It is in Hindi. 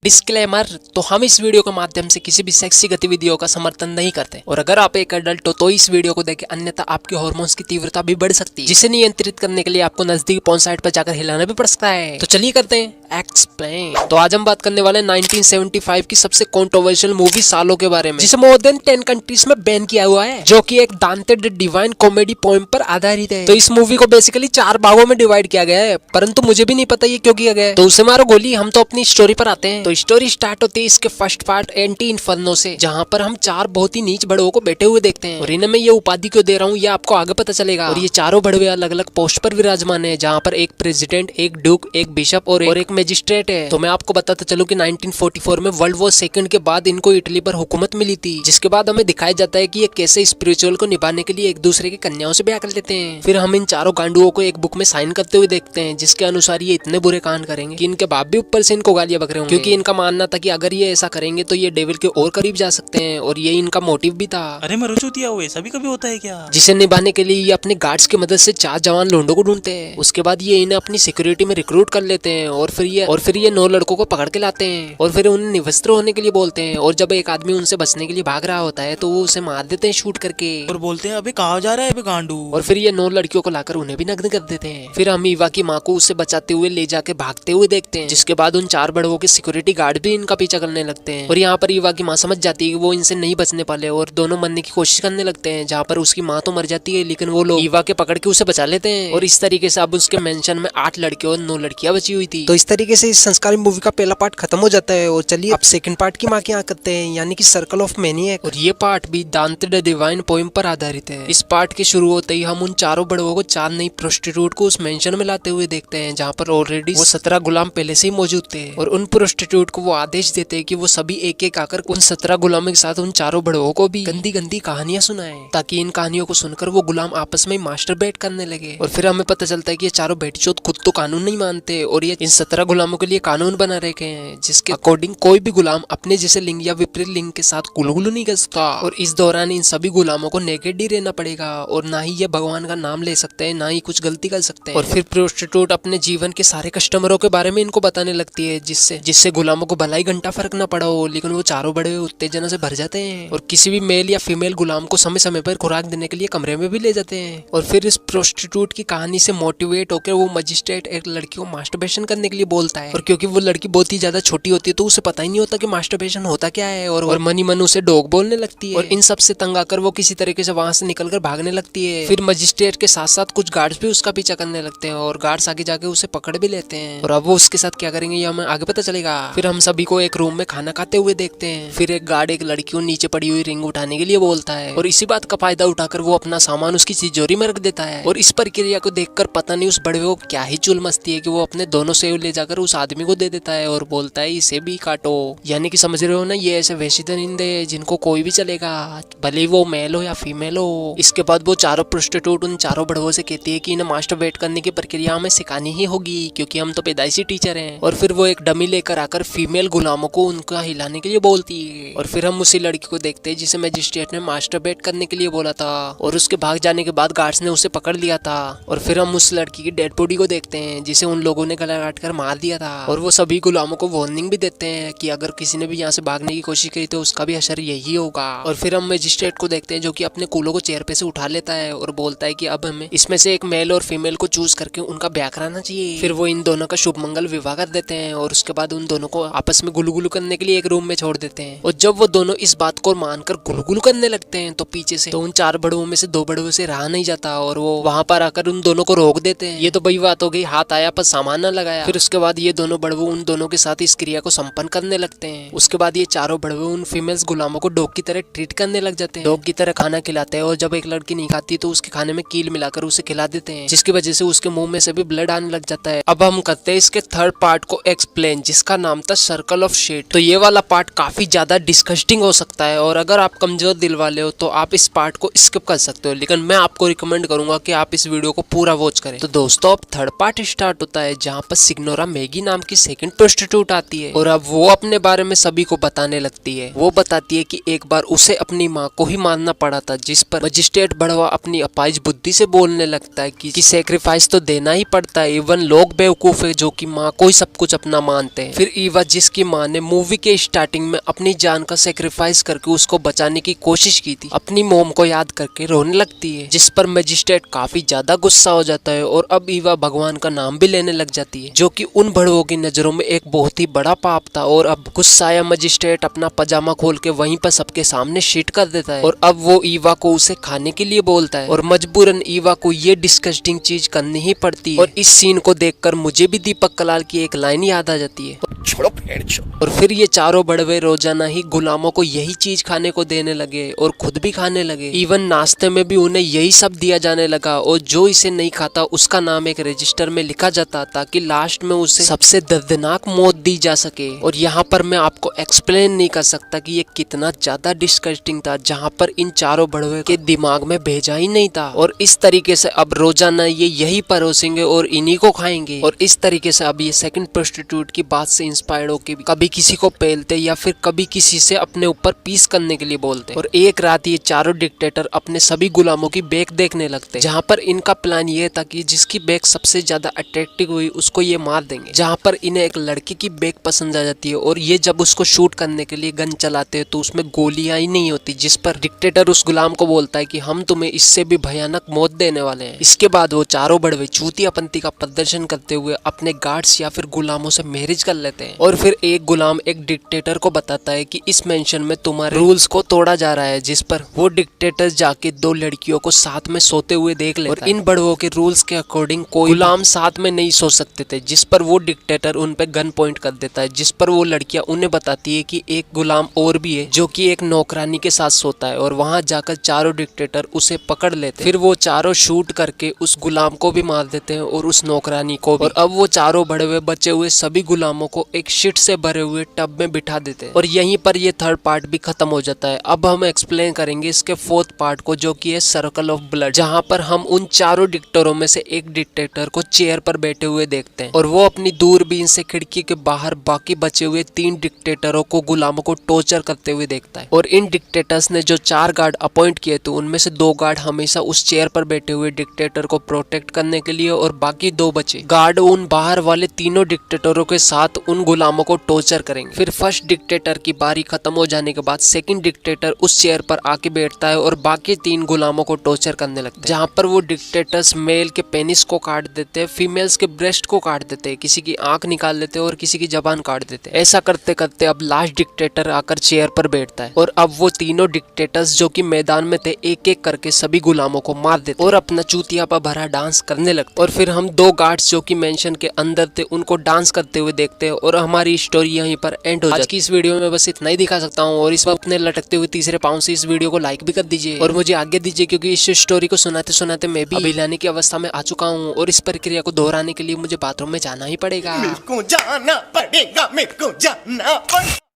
डिस्क्लेमर, तो हम इस वीडियो के माध्यम से किसी भी सेक्सी गतिविधियों का समर्थन नहीं करते और अगर आप एक एडल्ट हो तो इस वीडियो को देखें, अन्यथा आपके हार्मोन्स की तीव्रता भी बढ़ सकती है, जिसे नियंत्रित करने के लिए आपको नजदीकी पोर्न साइट पर जाकर हिलाना भी पड़ सकता है। तो चलिए करते हैं एक्सप्लेन। तो आज हम बात करने वाले 1975 की सबसे कंट्रोवर्शियल मूवी सालों के बारे में, जिसे मोर देन 10 कंट्रीज में बैन किया हुआ है, जो कि एक दांते द डिवाइन कॉमेडी पोएम पर आधारित है। तो इस मूवी को बेसिकली 4 भागों में डिवाइड किया गया है, परंतु मुझे भी नहीं पता ये क्यों किया गया है। तो उसे मारो गोली, हम तो अपनी स्टोरी पर आते हैं। तो स्टोरी स्टार्ट होती है इसके फर्स्ट पार्ट एंटी इन्फर्नो से, जहाँ पर हम 4 बहुत ही नीच बड़वों को बैठे हुए देखते हैं और इन्हें मैं ये उपाधि क्यों दे रहा हूँ ये आपको आगे पता चलेगा। और ये चारों बड़वे अलग अलग पोस्ट पर विराजमान है, जहाँ पर एक प्रेसिडेंट, एक ड्यूक, एक बिशप और एक मजिस्ट्रेट है। तो मैं आपको बताता चलूं कि 1944 में वर्ल्ड वॉर सेकंड के बाद इनको इटली पर हुकूमत मिली थी, जिसके बाद हमें दिखाया जाता है कि ये कैसे स्पिरिचुअल को निभाने के लिए एक दूसरे की कन्याओं से ब्याह कर लेते हैं। फिर हम इन चारों गांडुओं को एक बुक में साइन करते हुए देखते हैं, जिसके अनुसार ये इतने बुरे कांड करेंगे कि इनके बाप भी ऊपर से इनको गालियां बक रहे होंगे, क्योंकि इनका मानना था कि अगर ये ऐसा करेंगे तो ये डेविल के और करीब जा सकते हैं, और ये इनका मोटिव भी था। अरे मरुचूतिया हुए ऐसा भी कभी होता है क्या? जिसे निभाने के लिए ये अपने गार्ड्स की मदद से 4 जवान लोंडों को ढूंढते हैं। उसके बाद ये इन्हें अपनी सिक्योरिटी में रिक्रूट कर लेते हैं और फिर ये 9 लड़कों को पकड़ के लाते हैं और फिर उन्हें निवस्त्र होने के लिए बोलते हैं। और जब एक आदमी उनसे बचने के लिए भाग रहा होता है तो वो उसे मार देते हैं शूट करके, और बोलते हैं अबे कहाँ जा रहा है अबे गांडू। और फिर ये 9 लड़कियों को लाकर उन्हें भी नग्न कर देते हैं। फिर हम ईवा की माँ को उससे बचाते हुए ले जाके भागते हुए देखते हैं, जिसके बाद उन 4 बड़वों के सिक्योरिटी गार्ड भी इनका पीछा करने लगते हैं। और यहाँ पर ईवा की माँ समझ जाती है कि वो इनसे नहीं बचने पाले और दोनों मरने की कोशिश करने लगते हैं, जहाँ पर उसकी माँ तो मर जाती है लेकिन वो लोग ईवा के पकड़ के उसे बचा लेते हैं। और इस तरीके से अब उसके मेंशन में 8 लड़के और 9 लड़कियां बची हुई थी। तो इस तरीके से इस संस्कारी मूवी का पहला पार्ट खत्म हो जाता है और चलिए अब सेकंड पार्ट की माँ की यहाँ करते हैं, यानी कि सर्कल ऑफ मैनिएक। और ये पार्ट भी दांते द डिवाइन पोएम पर आधारित है। इस पार्ट के शुरू होते ही हम उन चारों बड़वों को 4 नई प्रोस्टिट्यूट को उस मेंशन में लाते हुए देखते हैं, जहाँ पर ऑलरेडी वो 17 गुलाम पहले से ही मौजूद थे। और उन प्रोस्टिट्यूट को वो आदेश देते हैं कि वो सभी एक एक आकर उन 17 गुलामों के साथ उन चारों बड़वों को भी गंदी गंदी कहानियां सुनाए, ताकि इन कहानियों को सुनकर वो गुलाम आपस में मास्टरबेट करने लगे। और फिर हमें पता चलता है कि ये चारों बेटीचोद खुद तो कानून नहीं मानते और ये इन 17 गुलामों के लिए कानून बना रखे हैं, जिसके अकॉर्डिंग कोई भी गुलाम अपने जैसे लिंग या विपरीत लिंग के साथ गुलगुलू नहीं कर सकता। और इस दौरान इन सभी गुलामों को नेकेड ही रहना पड़ेगा और ना ही ये भगवान का नाम ले सकते हैं, ना ही कुछ गलती कर सकते हैं। और फिर प्रोस्टिट्यूट अपने जीवन के सारे कस्टमरों के बारे में इनको बताने लगती है, जिससे गुलामों को भलाई घंटा फर्क न पड़ा हो, लेकिन वो चारों बड़े उत्तेजना से भर जाते हैं और किसी भी मेल या फीमेल गुलाम को समय समय पर खुराक देने के लिए कमरे में भी ले जाते हैं। और फिर इस प्रोस्टिट्यूट की कहानी से मोटिवेट होकर वो मजिस्ट्रेट एक लड़की को मास्टरबेशन करने के लिए बोलता है, और क्योंकि वो लड़की बहुत ही ज्यादा छोटी होती है तो उसे पता ही नहीं होता कि मास्टरबेशन होता क्या है, और मनी मन उसे डॉग बोलने लगती है। और इन सब से तंग आकर वो किसी तरीके से वहां से निकलकर भागने लगती है। फिर मजिस्ट्रेट के साथ साथ कुछ गार्ड्स भी उसका पीछा करने लगते हैं और गार्ड्स आगे जाके उसे पकड़ भी लेते हैं। और अब वो उसके साथ क्या करेंगे ये हमें आगे पता चलेगा। फिर हम सभी को एक रूम में खाना खाते हुए देखते हैं। फिर एक गार्ड एक लड़की को नीचे पड़ी हुई रिंग उठाने के लिए बोलता है और इसी बात का फायदा उठाकर वो अपना सामान उसकी तिजोरी में रख देता है। और इस प्रक्रिया को देखकर पता नहीं उस बड़वे को क्या ही चुल मस्ती है कि वो अपने दोनों सेव ले जाकर उस आदमी को दे देता है और बोलता है इसे भी काटो। यानी कि समझ रहे हो ना, ये ऐसे वैसे दरिंदे जिनको कोई भी चलेगा, भले वो मेल हो या फीमेल हो। इसके बाद वो चारों प्रोस्टिट्यूट उन चारों बड़वों से कहती है कि इन्हें मास्टरबेट करने की प्रक्रिया हमें सिखानी ही होगी, क्योंकि हम तो पैदाइशी टीचर हैं। और फिर वो एक डमी लेकर आकर फीमेल गुलामों को उनका हिलाने के लिए बोलती है। और फिर हम उसी लड़की को देखते हैं जिसे मजिस्ट्रेट ने मास्टरबेट करने के लिए बोला था, और उसके भाग जाने के बाद गार्ड्स ने उसे पकड़ लिया था। और फिर हम उस लड़की की डेड बॉडी को देखते हैं जिसे उन लोगों ने गला काट कर मार दिया था। और वो सभी गुलामों को वार्निंग भी देते हैं कि अगर किसी ने भी यहाँ से भागने की कोशिश की तो उसका भी असर यही होगा। और फिर हम मजिस्ट्रेट को देखते हैं जो कि अपने कूलों को चेयर पे से उठा लेता है और बोलता है कि अब हमें इसमें से एक मेल और फीमेल को चूज करके उनका ब्याह कराना चाहिए। फिर वो इन दोनों का शुभ मंगल विवाह कर देते हैं और उसके बाद उन दोनों को आपस में गुलगुलू करने के लिए एक रूम में छोड़ देते हैं। और जब वो दोनों इस बात को मानकर गुलगुलू करने लगते हैं तो पीछे से तो उन 4 बड़वों में से 2 बड़वों से रहा नहीं जाता और वो वहां पर आकर उन दोनों को रोक देते हैं। ये तो बड़ी बात हो गई, हाथ आया पर सामान न लगाया। फिर उसके बाद ये दोनों बड़वो उन दोनों के साथ इस क्रिया को संपन्न करने लगते हैं। उसके बाद ये चारों बड़वो उन फीमेल्स गुलामों को डॉग की तरह ट्रीट करने लग जाते हैं, डॉग की तरह खाना खिलाते हैं। और जब एक लड़की नहीं खाती तो उसके खाने में कील मिलाकर उसे खिला देते हैं, जिसकी वजह से उसके मुंह में से भी ब्लड आने लग जाता है। अब हम करते हैं इसके थर्ड पार्ट को एक्सप्लेन, जिसका नाम था सर्कल ऑफ शेट। तो ये वाला पार्ट काफी ज्यादा डिस्कस्टिंग हो सकता है और अगर आप कमजोर दिल वाले हो तो आप इस पार्ट को स्किप कर सकते हो, लेकिन मैं आपको रिकमेंड करूंगा कि आप इस वीडियो को पूरा वॉच करें। तो दोस्तों अब थर्ड पार्ट स्टार्ट होता है, जहाँ पर सिग्नोरा मैगी नाम की सेकंड प्रोस्टिट्यूट आती है और अब वो अपने बारे में सभी को बताने लगती है। वो बताती है कि एक बार उसे अपनी माँ को ही मानना पड़ा था, जिस पर मजिस्ट्रेट बड़वा अपनी अपाइज बुद्धि से बोलने लगता है कि सेक्रीफाइस तो देना ही पड़ता है, इवन लोग बेवकूफ है जो कि माँ को ही सब कुछ अपना मानते हैं। फिर ईवा जिसकी माँ ने मूवी के स्टार्टिंग में अपनी जान का सेक्रीफाइस करके उसको बचाने की कोशिश की थी, अपनी मॉम को याद करके रोने लगती है, जिस पर मजिस्ट्रेट काफी ज्यादा गुस्सा हो जाता है और अब ईवा भगवान का नाम भी लेने लग जाती है, जो कि उन बड़वों की नजरों में एक बहुत ही बड़ा पाप था। और अब गुस्साया मजिस्ट्रेट अपना पजामा खोल के वहीं पर सबके सामने शीट कर देता है और अब वो ईवा को उसे खाने के लिए बोलता है और मजबूरन ईवा को ये डिस्कस्टिंग चीज करनी ही पड़ती है। और इस सीन को देखकर मुझे भी दीपक कलाल की एक लाइन याद आ जाती है, छोड़ो फेड़ छो। और फिर ये चारों बड़वे रोजाना ही गुलामों को यही चीज खाने को देने लगे और खुद भी खाने लगे। इवन नाश्ते में भी उन्हें यही सब दिया जाने लगा और जो इसे नहीं खाता उसका नाम एक रजिस्टर में लिखा जाता ताकि लास्ट में उसे सबसे दर्दनाक मौत दी जा सके। और यहाँ पर मैं आपको एक्सप्लेन नहीं कर सकता कि ये कितना ज्यादा डिस्कस्टिंग था, जहाँ पर इन चारों बड़वे के दिमाग में भेजा ही नहीं था। और इस तरीके से अब रोजाना ये यही परोसेंगे और इन्हीं को खाएंगे। और इस तरीके से अब ये सेकंड प्रोस्टिट्यूट की बात से इंस्पायर्ड होकर कभी किसी को पेलते या फिर कभी किसी से अपने ऊपर पीस करने के लिए बोलते। और एक रात ये चारों डिक्टेटर अपने सभी गुलामों की बेक देखने लगते, जहाँ पर इनका प्लान ये था कि जिसकी बेक सबसे ज्यादा अट्रैक्टिव हुई उसको ये मार देंगे। जहाँ पर इन्हें एक लड़की की बेक पसंद आ जाती है और ये जब उसको शूट करने के लिए गन चलाते हैं तो उसमें गोलियां ही नहीं होती, जिस पर डिक्टेटर उस गुलाम को बोलता है कि हम तुम्हें इससे भी भयानक मौत देने वाले हैं। इसके बाद वो चारों बड़वे चूतियापंती का प्रदर्शन करते हुए अपने गार्ड्स या फिर गुलामों से मैरिज कर लेते हैं। और फिर एक गुलाम एक डिक्टेटर को बताता है कि इस मेंशन में तुम्हारे रूल्स को तोड़ा जा रहा है, जिस पर वो डिक्टेटर जाके दो लड़कियों को साथ में सोते हुए देख लेता है। और इन बड़वों के रूल्स के अकॉर्डिंग कोई गुलाम साथ में नहीं सो सकते थे, जिस पर वो डिक्टेटर उन पे गन पॉइंट कर देता है, जिस पर वो लड़कियां उन्हें बताती है कि एक गुलाम और भी है जो कि एक नौकरानी के साथ सोता है। और वहां जाकर चारों डिक्टेटर उसे पकड़ लेते हैं। फिर वो चारों शूट करके उस गुलाम को भी मार देते हैं और उस नौकरानी को भी। और अब वो चारों बड़वे बचे हुए सभी गुलामों को एक शिट से भरे हुए टब में बिठा देते हैं। और यहीं पर ये थर्ड पार्ट भी खत्म हो जाता है। अब हम एक्सप्लेन करेंगे इसके फोर्थ पार्ट को, जो कि है सर्कल ऑफ ब्लड, जहां पर हम उन चारों डिक्टेटरों में से एक डिक्टेटर को चेयर पर बैठे हुए देखते हैं और वो अपनी दूरबीन से खिड़की के बाहर बाकी बचे हुए 3 डिक्टेटरों को गुलामों को टॉर्चर करते हुए देखता है। और इन डिक्टेटर्स ने जो 4 गार्ड अपॉइंट किए थे उनमें से 2 गार्ड हमेशा उस चेयर पर बैठे हुए डिक्टेटर को प्रोटेक्ट करने के लिए और बाकी 2 बचे गार्ड उन बाहर वाले तीनों डिक्टेटरों के साथ उन गुलामों को टॉर्चर करेंगे। फिर फर्स्ट डिक्टेटर की बारी खत्म हो जाने के बाद सेकंड डिक्टेटर उस चेयर पर आके बैठता है और बाकी 3 गुलामों को टॉर्चर करने लगते हैं, जहां पर वो डिक्टेटर्स मेल के पेनिस को काट देते हैं, फीमेल्स के ब्रेस्ट को काट देते हैं, किसी की आंख निकाल देते हैं और किसी की जबान काट देते हैं। ऐसा करते करते अब लास्ट डिक्टेटर आकर चेयर पर बैठता है और अब वो तीनों डिक्टेटर्स जो कि मैदान में थे एक एक करके सभी गुलामों को मार देते और अपना चूतिया पर भरा डांस करने लगते। और फिर हम 2 गार्ड्स जो कि मेंशन के अंदर थे उनको डांस करते हुए देखते हैं और हमारी स्टोरी यहीं पर एंड हो जाती है। आज की इस वीडियो में बस इतना ही दिखा सकता हूँ और इस वक्त अपने लटकते हुए तीसरे पाँव से इस वीडियो को लाइक भी कर दीजिए और मुझे आगे दीजिए, क्योंकि इस स्टोरी को सुनाते सुनाते मैं भी अभिलाने की अवस्था में आ चुका हूँ और इस प्रक्रिया को दोहराने के लिए मुझे बाथरूम में जाना ही पड़ेगा। मेरे को जाना पड़ेगा, मेरे को जाना पड़ेगा।